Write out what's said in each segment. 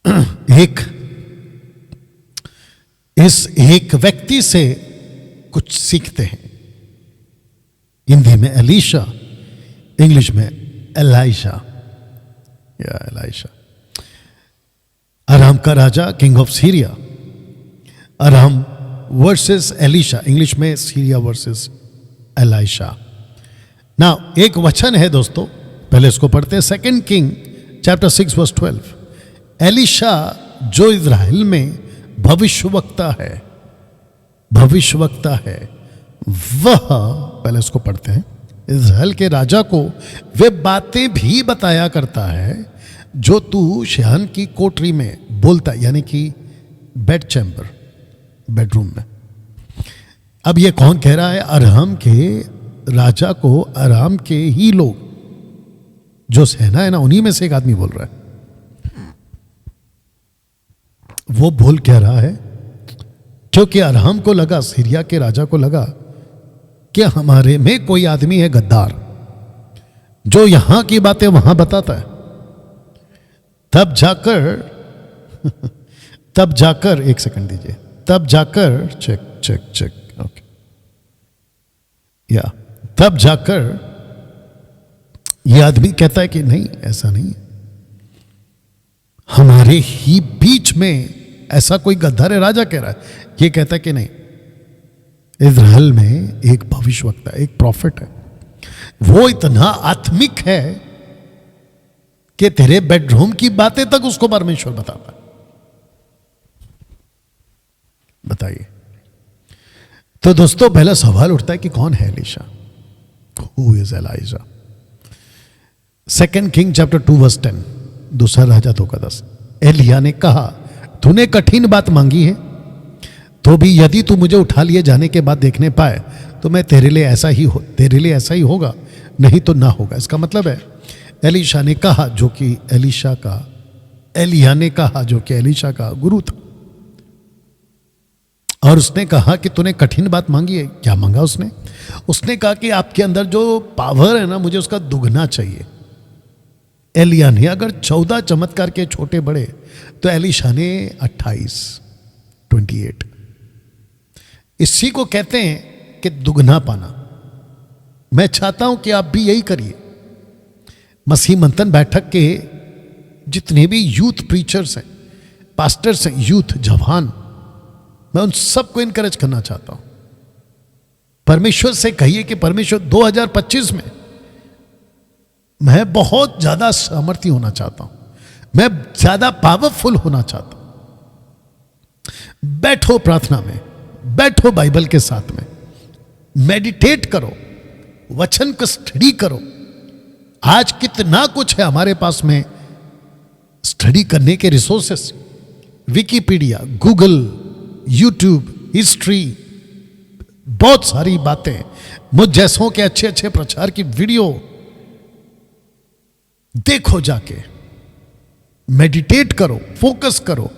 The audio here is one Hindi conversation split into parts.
एक व्यक्ति से कुछ सीखते हैं। हिंदी में एलीशा, इंग्लिश में एलाइशा या एलाइशा। अराम का राजा, किंग ऑफ सीरिया। अराम वर्सेस एलीशा, इंग्लिश में सीरिया वर्सेस एलाइशा। ना एक वचन है दोस्तों, पहले इसको पढ़ते हैं। 2 किंग चैप्टर 6 वर्स 12। एलीशा जो इज़राइल में भविष्यवक्ता है, वह, पहले इसको पढ़ते हैं, इज़राइल के राजा को वे बातें भी बताया करता है जो तू शहन की कोठरी में बोलता है, यानी कि बेड चैम्बर, बेडरूम में। अब ये कौन कह रहा है? अराम के राजा को अराम के ही लोग, जो सेना है ना, उन्हीं में से एक आदमी बोल रहा है। वो बोल कह रहा है क्योंकि अराम को लगा, सीरिया के राजा को लगा कि हमारे में कोई आदमी है गद्दार, जो यहां की बातें वहां बताता है। तब जाकर एक सेकंड दीजिए, तब जाकर चेक ओके, या तब जाकर यह आदमी कहता है कि नहीं, ऐसा नहीं है, हमारे ही बीच में ऐसा कोई गद्दार है। राजा कह रहा है, ये कहता है कि नहीं, इज़राइल में एक भविष्यवक्ता, एक प्रॉफिट है, वो इतना आत्मिक है कि तेरे बेडरूम की बातें तक उसको परमेश्वर बताता है। बताइए। तो दोस्तों पहला सवाल उठता है कि कौन है Elisha? Who is Elijah? 2 king chapter 2 verse 10, दूसरा राजा 2 का 10। एलिया ने कहा, तूने कठिन बात मांगी है, तो भी यदि तू मुझे उठा लिए जाने के बाद देखने पाए तो मैं तेरे लिए ऐसा ही होगा, नहीं तो ना होगा। इसका मतलब है एलिया ने कहा, जो कि एलीशा का गुरु था, और उसने कहा कि तूने कठिन बात मांगी है। क्या मांगा उसने? उसने कहा कि आपके अंदर जो पावर है ना, मुझे उसका दुगना चाहिए। एलिया ने अगर 14 चमत्कार के छोटे बड़े, तो एलीशा ने 28। इसी को कहते हैं कि दुगना पाना। मैं चाहता हूं कि आप भी यही करिए। मसीह मंथन बैठक के जितने भी यूथ प्रीचर्स हैं, पास्टर्स हैं, यूथ जवान, मैं उन सबको इनकरेज करना चाहता हूं। परमेश्वर से कहिए कि परमेश्वर 2025 में मैं बहुत ज्यादा सामर्थी होना चाहता हूं, मैं ज्यादा पावरफुल होना चाहता हूं। बैठो प्रार्थना में, बैठो बाइबल के साथ में, मेडिटेट करो, वचन को स्टडी करो। आज कितना कुछ है हमारे पास में स्टडी करने के resources, Wikipedia, Google, YouTube, history, बहुत सारी बातें, मुझ जैसों के अच्छे अच्छे प्रचार की वीडियो देखो, जाके मेडिटेट करो, फोकस करो,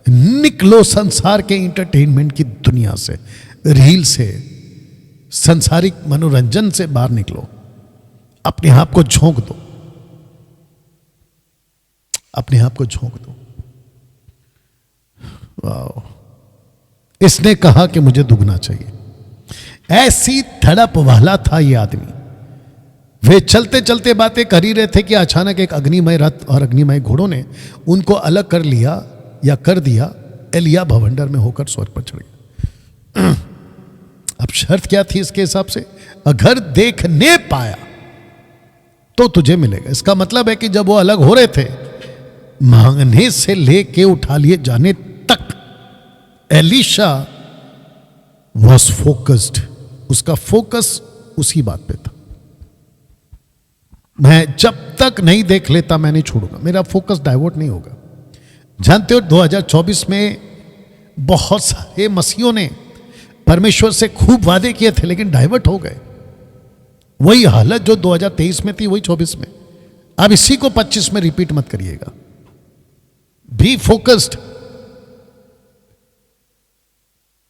निकलो संसार के एंटरटेनमेंट की दुनिया से, रील से, संसारिक मनोरंजन से बाहर निकलो, अपने आप को झोंक दो, अपने आप को झोंक दो। वाह! इसने कहा कि मुझे दुगना चाहिए। ऐसी धड़प वाला था ये आदमी। वे चलते चलते बातें कर ही रहे थे कि अचानक एक अग्निमय रथ और अग्निमय घोड़ों ने उनको अलग कर लिया या कर दिया। एलिया भवंडर में होकर स्वर्ग पर चढ़ गया। अब शर्त क्या थी इसके हिसाब से? अगर देखने पाया तो तुझे मिलेगा। इसका मतलब है कि जब वो अलग हो रहे थे, मांगने से लेके उठा लिए जाने तक, एलीशा वॉज फोकस्ड। उसका फोकस उसी बात पे था। मैं जब तक नहीं देख लेता मैं नहीं छोड़ूंगा, मेरा फोकस डाइवर्ट नहीं होगा। जानते हो 2024 में बहुत सारे मसीहों ने परमेश्वर से खूब वादे किए थे, लेकिन डाइवर्ट हो गए। वही हालत जो 2023 में थी वही 24 में। अब इसी को 25 में रिपीट मत करिएगा। Be focused.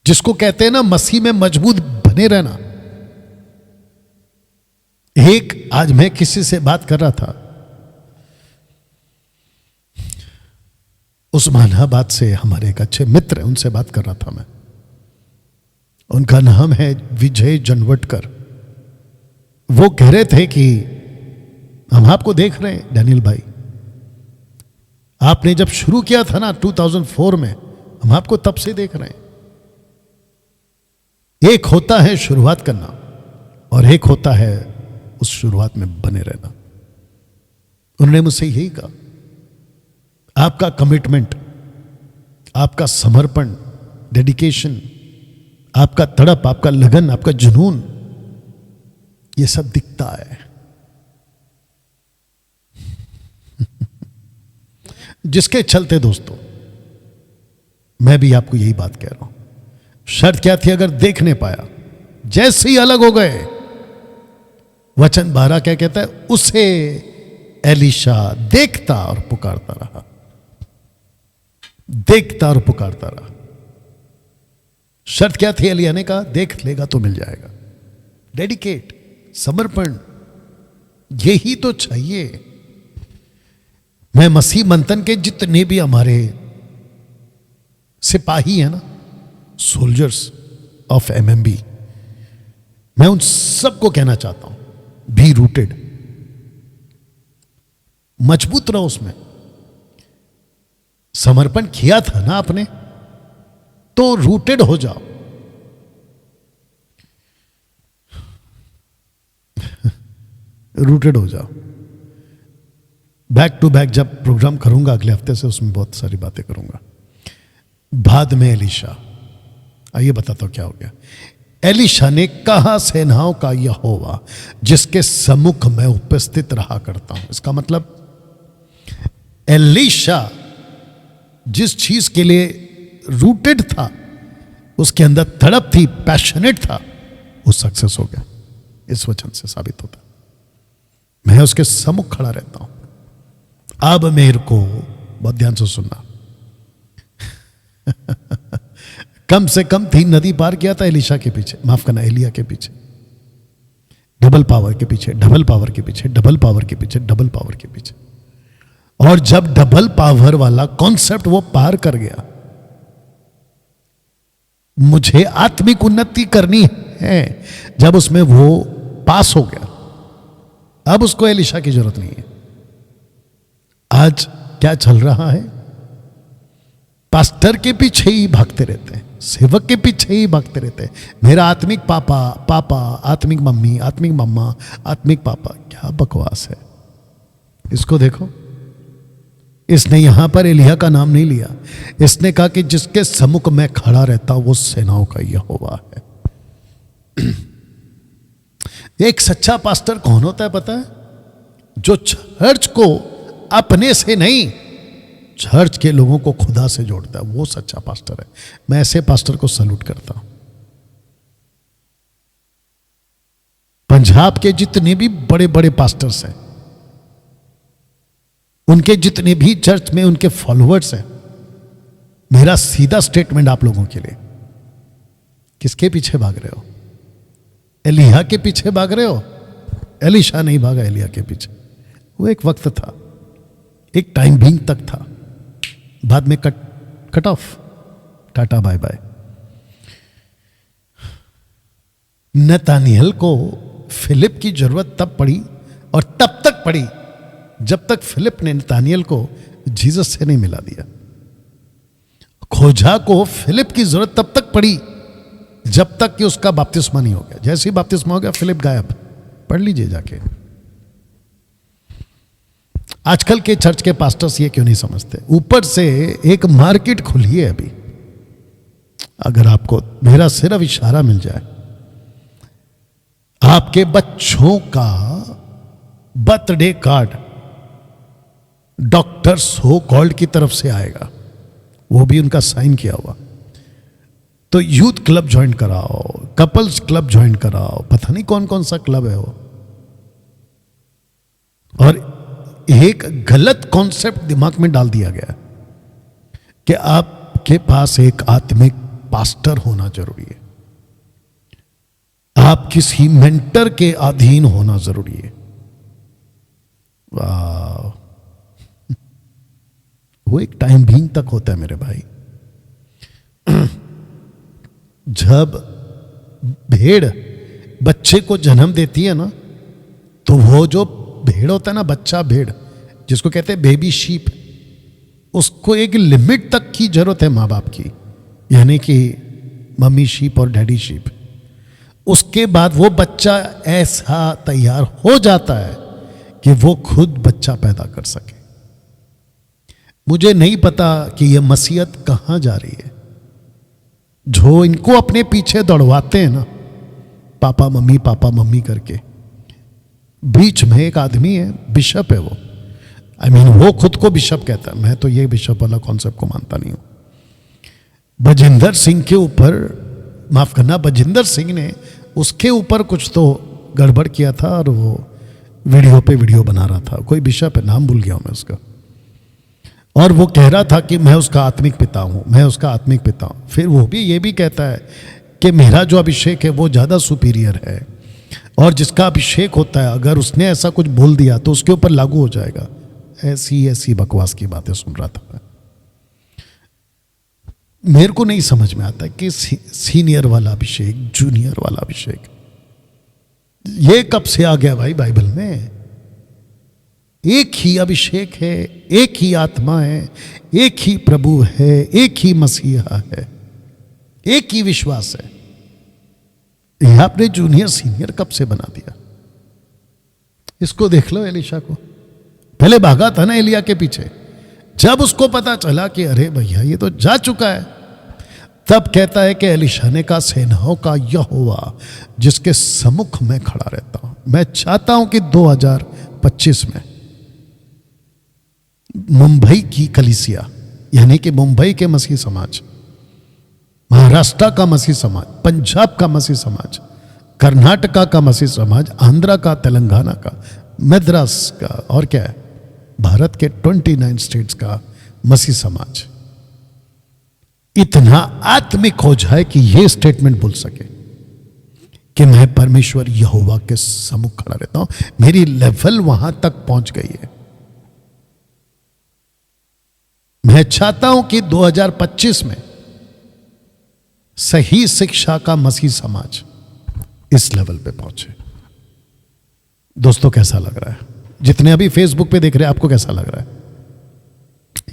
जिसको कहते हैं ना मसीह में मजबूत बने रहना। आज मैं किसी से बात कर रहा था, उस्मानाबाद से हमारे एक अच्छे मित्र हैं, उनसे बात कर रहा था मैं। उनका नाम है विजय जनवटकर। वो कह रहे थे कि हम आपको देख रहे हैं डैनियल भाई, आपने जब शुरू किया था ना 2004 में, हम आपको तब से देख रहे हैं। एक होता है शुरुआत करना और एक होता है उस शुरुआत में बने रहना। उन्होंने मुझसे यही कहा, आपका कमिटमेंट, आपका समर्पण, डेडिकेशन, आपका तड़प, आपका लगन, आपका जुनून, ये सब दिखता है। जिसके चलते दोस्तों मैं भी आपको यही बात कह रहा हूं। शर्त क्या थी? अगर देख नहीं पाया, जैसे ही अलग हो गए, वचन 12 क्या कहता है? उसे एलीशा देखता और पुकारता रहा, देखता और पुकारता रहा। शर्त क्या थी? एलिया ने कहा देख लेगा तो मिल जाएगा। डेडिकेट, समर्पण, यही तो चाहिए। मैं मसीह मंथन के जितने भी हमारे सिपाही हैं ना, सोल्जर्स ऑफ एमएमबी, मैं उन सबको कहना चाहता हूं, बी रूटेड, मजबूत रहो उसमें। समर्पण किया था ना आपने, तो रूटेड हो जाओ। रूटेड हो जाओ। बैक टू बैक जब प्रोग्राम करूंगा अगले हफ्ते से, उसमें बहुत सारी बातें करूंगा। बाद में एलीशा, आइए बताता हूं क्या हो गया। एलीशा ने कहा, सेनाओं का यहोवा जिसके सम्मुख मैं उपस्थित रहा करता हूं। इसका मतलब एलीशा जिस चीज के लिए रूटेड था, उसके अंदर तड़प थी, पैशनेट था, वो सक्सेस हो गया। इस वचन से साबित होता, मैं उसके सम्मुख खड़ा रहता हूं। अब मेरे को बहुत ध्यान से सुनना। कम से कम 3 नदी पार किया था एलीशा के पीछे, माफ करना, एलिया के पीछे। डबल पावर के पीछे, डबल पावर के पीछे, डबल पावर के पीछे, डबल पावर के पीछे। और जब डबल पावर वाला कॉन्सेप्ट वो पार कर गया, मुझे आत्मिक उन्नति करनी है, जब उसमें वो पास हो गया, अब उसको एलीशा की जरूरत नहीं है। आज क्या चल रहा है? पास्टर के पीछे ही भागते रहते हैं, सेवक के पीछे ही भागते रहते हैं। मेरा आत्मिक पापा, पापा, आत्मिक मम्मी, आत्मिक मम्मा, आत्मिक पापा। क्या बकवास है। इसको देखो, इसने यहां पर एलिया का नाम नहीं लिया। इसने कहा कि जिसके सम्मुख मैं खड़ा रहता हूं वो सेनाओं का यहोवा है। एक सच्चा पास्टर कौन होता है पता है? जो चर्च को अपने से नहीं, चर्च के लोगों को खुदा से जोड़ता है, वो सच्चा पास्टर है। मैं ऐसे पास्टर को सैल्यूट करता हूं। पंजाब के जितने भी बड़े बड़े पास्टर्स हैं, उनके जितने भी चर्च में उनके फॉलोअर्स हैं, मेरा सीधा स्टेटमेंट आप लोगों के लिए, किसके पीछे भाग रहे हो? एलिया के पीछे भाग रहे हो? एलीशा नहीं भागा एलिया के पीछे। वो एक वक्त था, एक टाइम बीइंग तक था, बाद में cut off, tata bye bye. Nathaniel को फिलिप की जरूरत तब पड़ी और तब तक पड़ी जब तक फिलिप ने नतानियल को जीसस से नहीं मिला दिया। खोजा को फिलिप की जरूरत तब तक पड़ी जब तक कि उसका बपतिस्मा नहीं हो गया। जैसे ही बपतिस्मा हो गया, फिलिप गायब। पढ़ लीजिए जाके। आजकल के चर्च के पास्टर्स ये क्यों नहीं समझते? ऊपर से एक मार्केट खुली है अभी। अगर आपको मेरा सिर्फ इशारा मिल जाए, आपके बच्चों का birthday card doctor so called की तरफ से आएगा, वो भी उनका साइन किया हुआ। तो यूथ क्लब ज्वाइन कराओ, कपल्स क्लब ज्वाइन कराओ, पता नहीं कौन कौन सा क्लब है वो। और एक गलत कॉन्सेप्ट दिमाग में डाल दिया गया कि आपके पास एक आत्मिक पास्टर होना जरूरी है, आप किसी मेंटर के अधीन होना जरूरी है। वाह, वो एक टाइम बीइंग तक होता है मेरे भाई। जब भेड़ बच्चे को जन्म देती है ना, तो वो जो भेड़ होता है ना, बच्चा भेड़ जिसको कहते हैं बेबी शीप, उसको एक लिमिट तक की जरूरत है माँ बाप की, यानी कि मम्मी शीप और डैडी शीप। उसके बाद वो बच्चा ऐसा तैयार हो जाता है कि वो खुद बच्चा पैदा कर सके। मुझे नहीं पता कि ये मसीहत कहां जा रही है। जो इनको अपने पीछे दौड़वाते हैं ना, पापा मम्मी करके, बीच में एक आदमी है, बिशप है वो, वो खुद को बिशप कहता है। मैं तो ये बिशप वाला कॉन्सेप्ट को मानता नहीं हूं। बजिंदर सिंह के ऊपर, माफ करना, बजिंदर सिंह ने उसके ऊपर कुछ तो गड़बड़ किया था और वो वीडियो पे वीडियो बना रहा था। कोई बिशप है, नाम भूल गया हूं मैं उसका, और वो कह रहा था कि मैं उसका आत्मिक पिता हूं, मैं उसका आत्मिक पिता हूं। फिर वो भी ये भी कहता है कि मेरा जो अभिषेक है वो ज़्यादा सुपीरियर है, और जिसका अभिषेक होता है अगर उसने ऐसा कुछ बोल दिया तो उसके ऊपर लागू हो जाएगा। ऐसी बकवास की बातें सुन रहा था मैं। मेरे को नहीं समझ में आता कि सीनियर वाला अभिषेक, जूनियर वाला अभिषेक, ये कब से आ गया भाई बाइबल में? एक ही अभिषेक है, एक ही आत्मा है, एक ही प्रभु है, एक ही मसीहा है, एक ही विश्वास है। यह आपने जूनियर सीनियर कब से बना दिया? इसको देख लो, एलिशा को। पहले भागा था ना एलिया के पीछे, जब उसको पता चला कि अरे भैया ये तो जा चुका है, तब कहता है कि एलिशा ने कहा, सेनाओं का यहोवा जिसके सम्मुख में खड़ा रहता हूं, मैं चाहता हूं कि 2025 में मुंबई की कलीसिया, यानी कि मुंबई के मसीह समाज, महाराष्ट्र का मसीह समाज, पंजाब का मसीह समाज, कर्नाटका का मसीह समाज, आंध्रा का, तेलंगाना का, मद्रास का, और क्या है, भारत के 29 स्टेट्स का मसीह समाज इतना आत्मिक हो जाए कि यह स्टेटमेंट बोल सके कि मैं परमेश्वर यहोवा के सम्मुख खड़ा रहता हूं। मेरी लेवल वहां तक पहुंच गई है। मैं चाहता हूं कि 2025 में सही शिक्षा का मसीह समाज इस लेवल पे पहुंचे। दोस्तों कैसा लग रहा है? जितने अभी फेसबुक पे देख रहे हैं, आपको कैसा लग रहा है?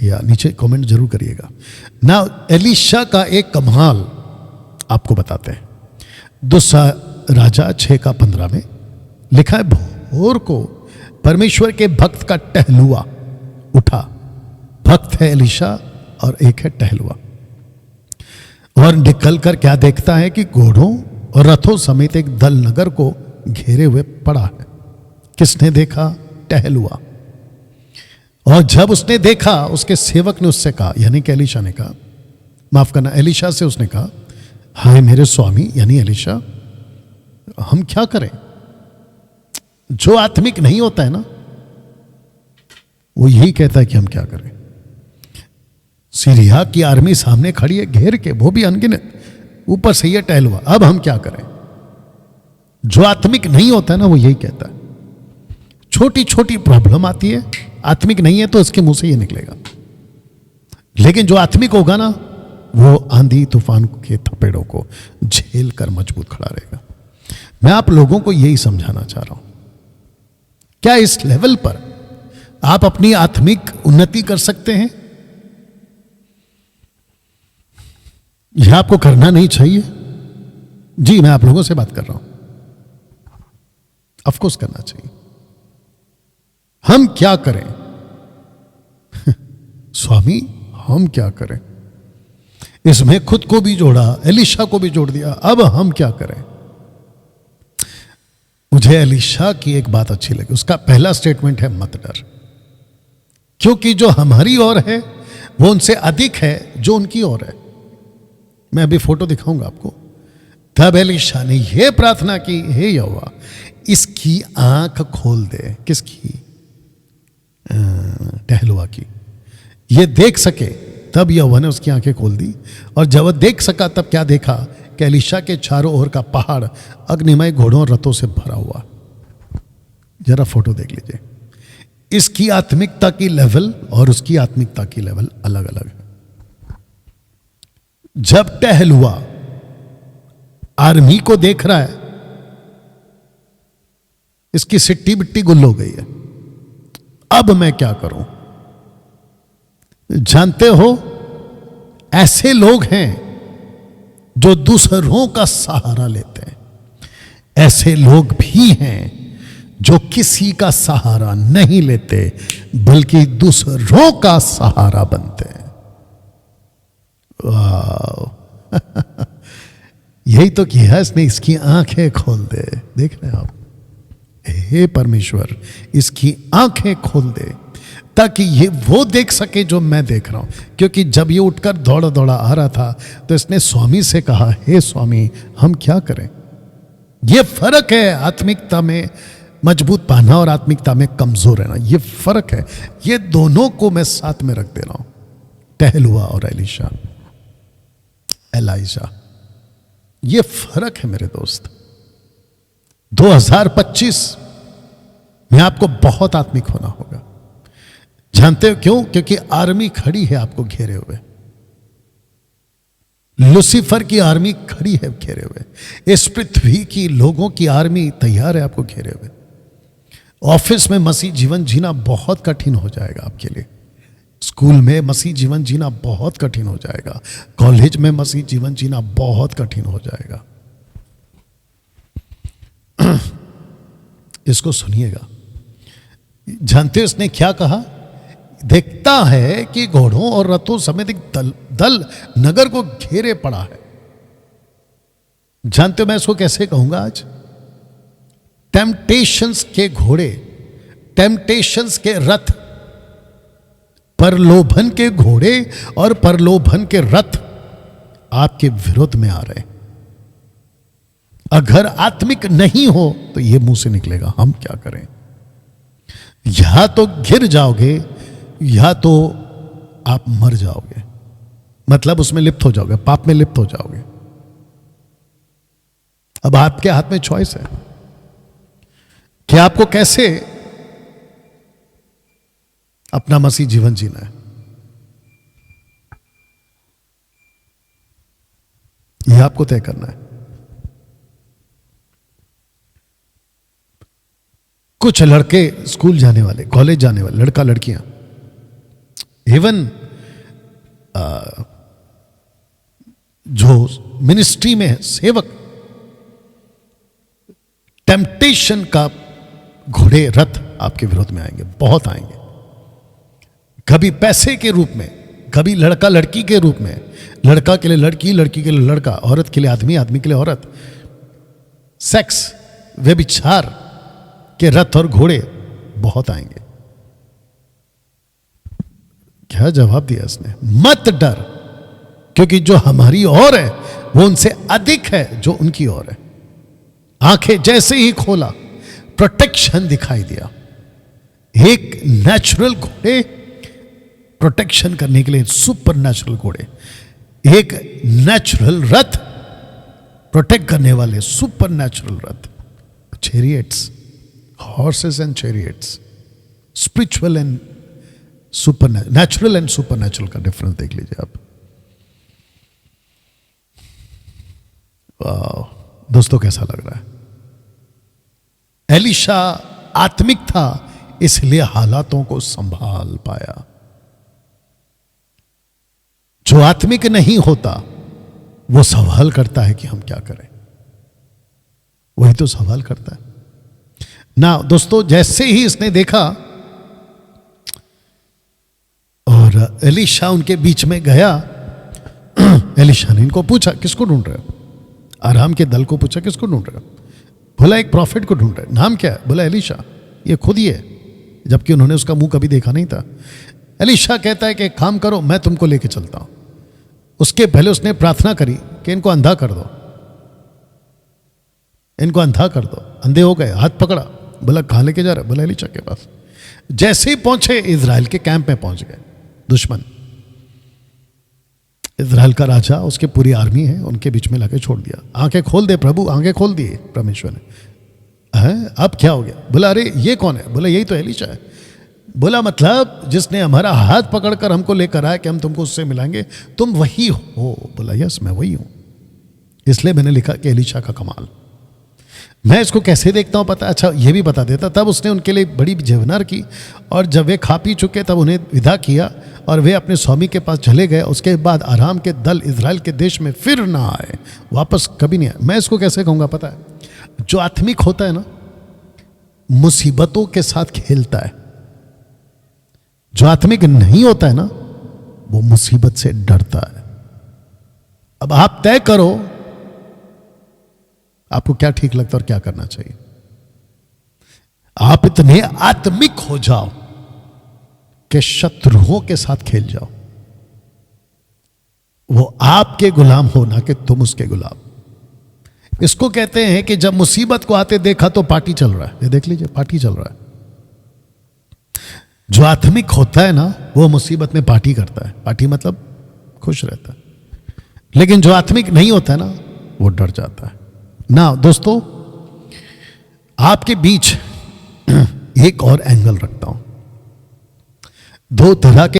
या नीचे कमेंट जरूर करिएगा ना। एलिशा का एक कमाल आपको बताते हैं। दूसरा राजा 6:15 में लिखा है, भोर को परमेश्वर के भक्त का टहलुआ उठा। भक्त है एलिशा और एक है टहलुआ, और निकलकर क्या देखता है कि घोड़ों और रथों समेत एक दल नगर को घेरे हुए पड़ा है। किसने देखा? टहलुआ। और जब उसने देखा, उसके सेवक ने उससे कहा, यानी कि एलिशा ने कहा, माफ करना, एलिशा से उसने कहा, हाय मेरे स्वामी यानी एलिशा, हम क्या करें? जो आत्मिक नहीं होता है ना, वो यही कहता है कि हम क्या करें। सीरिया की आर्मी सामने खड़ी है घेर के, वो भी अनगिनत, ऊपर से ये टहलुआ, अब हम क्या करें? जो आत्मिक नहीं होता है ना, वो यही कहता है। छोटी छोटी प्रॉब्लम आती है, आत्मिक नहीं है तो इसके मुंह से ये निकलेगा। लेकिन जो आत्मिक होगा ना, वो आंधी तूफान के थपेड़ों को झेल कर मजबूत खड़ा रहेगा। मैं आप लोगों को यही समझाना चाह रहा हूं। क्या इस लेवल पर आप अपनी आत्मिक उन्नति कर सकते हैं? यह आपको करना नहीं चाहिए? जी, मैं आप लोगों से बात कर रहा हूं। ऑफकोर्स करना चाहिए। हम क्या करें? स्वामी हम क्या करें? इसमें खुद को भी जोड़ा, एलिशा को भी जोड़ दिया, अब हम क्या करें? मुझे एलिशा की एक बात अच्छी लगी। उसका पहला स्टेटमेंट है, मत डर, क्योंकि जो हमारी ओर है वो उनसे अधिक है जो उनकी ओर है। मैं अभी फोटो दिखाऊंगा आपको। तब एलिशा ने यह प्रार्थना की, हे यहोवा इसकी आंख खोल दे। किसकी? टहलुआ की। ये देख सके। तब यहोवा ने उसकी आंखें खोल दी, और जब वह देख सका तब क्या देखा कि एलिशा के चारों ओर का पहाड़ अग्निमय घोड़ों और रथों से भरा हुआ। जरा फोटो देख लीजिए। इसकी आत्मिकता की लेवल और उसकी आत्मिकता की लेवल अलग अलग है। जब टहल हुआ आर्मी को देख रहा है, इसकी सिट्टी बिट्टी गुल हो गई है, अब मैं क्या करूं। जानते हो, ऐसे लोग हैं जो दूसरों का सहारा लेते हैं, ऐसे लोग भी हैं जो किसी का सहारा नहीं लेते बल्कि दूसरों का सहारा बनते हैं। वाह यही तो किया इसने, इसकी आंखें खोल दे। देख रहे हैं आप, हे परमेश्वर इसकी आंखें खोल दे ताकि ये वो देख सके जो मैं देख रहा हूं। क्योंकि जब ये उठकर दौड़ा दौड़ा आ रहा था तो इसने स्वामी से कहा, हे स्वामी हम क्या करें। ये फर्क है आत्मिकता में मजबूत पाना और आत्मिकता में कमजोर रहना, ये फर्क है। ये दोनों को मैं साथ में रख दे रहा हूं, टहलुआ और एलाइजा। ये फर्क है मेरे दोस्त। 2025 में आपको बहुत आत्मिक होना होगा। जानते हो क्यों? क्योंकि आर्मी खड़ी है आपको घेरे हुए, लूसीफर की आर्मी खड़ी है घेरे हुए, इस पृथ्वी की लोगों की आर्मी तैयार है आपको घेरे हुए। ऑफिस में मसीह जीवन जीना बहुत कठिन हो जाएगा आपके लिए, स्कूल में मसीह जीवन जीना बहुत कठिन हो जाएगा, कॉलेज में मसीह जीवन जीना बहुत कठिन हो जाएगा। इसको सुनिएगा। जानते हो इसने क्या कहा? देखता है कि घोड़ों और रथों समेत एक दल नगर को घेरे पड़ा है। जानते हो मैं इसको कैसे कहूंगा आज? टेम्पटेशंस के घोड़े, टेम्पटेशंस के रथ, परलोभन के घोड़े और परलोभन के रथ आपके विरोध में आ रहे हैं। अगर आत्मिक नहीं हो तो यह मुंह से निकलेगा, हम क्या करें। या तो गिर जाओगे या तो आप मर जाओगे, मतलब उसमें लिप्त हो जाओगे, पाप में लिप्त हो जाओगे। अब आपके हाथ में चॉइस है कि आपको कैसे अपना मसीह जीवन जीना है। यह आपको तय करना है। कुछ लड़के स्कूल जाने वाले, कॉलेज जाने वाले, लड़का लड़कियां, इवन जो मिनिस्ट्री में है सेवक, टेम्पटेशन का घोड़े रथ आपके विरोध में आएंगे, बहुत आएंगे। कभी पैसे के रूप में, कभी लड़का लड़की के रूप में, लड़का के लिए लड़की, लड़की के लिए लड़का, औरत के लिए आदमी, आदमी के लिए औरत। सेक्स, व्यभिचार के रथ और घोड़े बहुत आएंगे। क्या जवाब दिया इसने? मत डर, क्योंकि जो हमारी ओर है वो उनसे अधिक है जो उनकी ओर है। आंखें जैसे ही खोला, प्रोटेक्शन दिखाई दिया। एक नेचुरल घोड़े प्रोटेक्शन करने के लिए, सुपर नेचुरल घोड़े, एक नेचुरल रथ प्रोटेक्ट करने वाले super natural Rath, chariots, horses and chariots, spiritual and super natural and super natural का डिफरेंस देख लीजिए आप। वाह दोस्तों, कैसा लग रहा है? एलीशा आत्मिक था, इसलिए हालातों को संभाल पाया। जो आत्मिक नहीं होता वो सवाल करता है कि हम क्या करें। वही तो सवाल करता है ना दोस्तों। जैसे ही इसने देखा और एलीशा उनके बीच में गया, एलीशा ने इनको पूछा किसको ढूंढ रहे हो? आराम के दल को पूछा किसको ढूंढ रहे हो? बोला एक प्रॉफिट को ढूंढ रहे। नाम क्या है? बोला एलीशा। ये खुद ही है, जबकि उन्होंने उसका मुंह कभी देखा नहीं था। एलीशा कहता है कि एक काम करो, मैं तुमको लेके चलता हूं। उसके पहले उसने प्रार्थना करी कि इनको अंधा कर दो, इनको अंधा कर दो। अंधे हो गए, हाथ पकड़ा, बोला कहां लेके जा रहा है? बोला एलीशा के पास। जैसे ही पहुंचे इजराइल के कैंप में पहुंच गए। दुश्मन इजराइल का राजा, उसकी पूरी आर्मी है, उनके बीच में लाके छोड़ दिया। आंखें खोल दे प्रभु, आंखें खोल दिए परमेश्वर ने। अब क्या हो गया? बोला अरे ये कौन है? बोला यही तो एलीशा है। बोला मतलब जिसने हमारा हाथ पकड़कर हमको लेकर आया कि हम तुमको उससे मिलाएंगे, तुम वही हो? बोला यस मैं वही हूं। इसलिए मैंने लिखा कि एलीशा का कमाल। मैं इसको कैसे देखता हूं पता, अच्छा ये भी बता देता। तब उसने उनके लिए बड़ी जेवनार की, और जब वे खा पी चुके तब उन्हें विदा किया और वे अपने स्वामी के पास चले गए। उसके बाद आराम के दल इजराइल के देश में फिर ना आए, वापस कभी नहीं आए। मैं इसको कैसे कहूँगा पता है, जो आत्मिक होता है ना मुसीबतों के साथ खेलता है, जो आत्मिक नहीं होता है ना वो मुसीबत से डरता है। अब आप तय करो आपको क्या ठीक लगता है और क्या करना चाहिए। आप इतने आत्मिक हो जाओ कि शत्रुओं के साथ खेल जाओ, वो आपके गुलाम हो ना कि तुम उसके गुलाम। इसको कहते हैं कि जब मुसीबत को आते देखा तो पार्टी चल रहा है, ये देख लीजिए पार्टी चल रहा है। जो आत्मिक होता है ना वो मुसीबत में पार्टी करता है, पार्टी मतलब खुश रहता है। लेकिन जो आत्मिक नहीं होता है ना वो डर जाता है ना। दोस्तों आपके बीच एक और एंगल रखता हूं। दो तरह के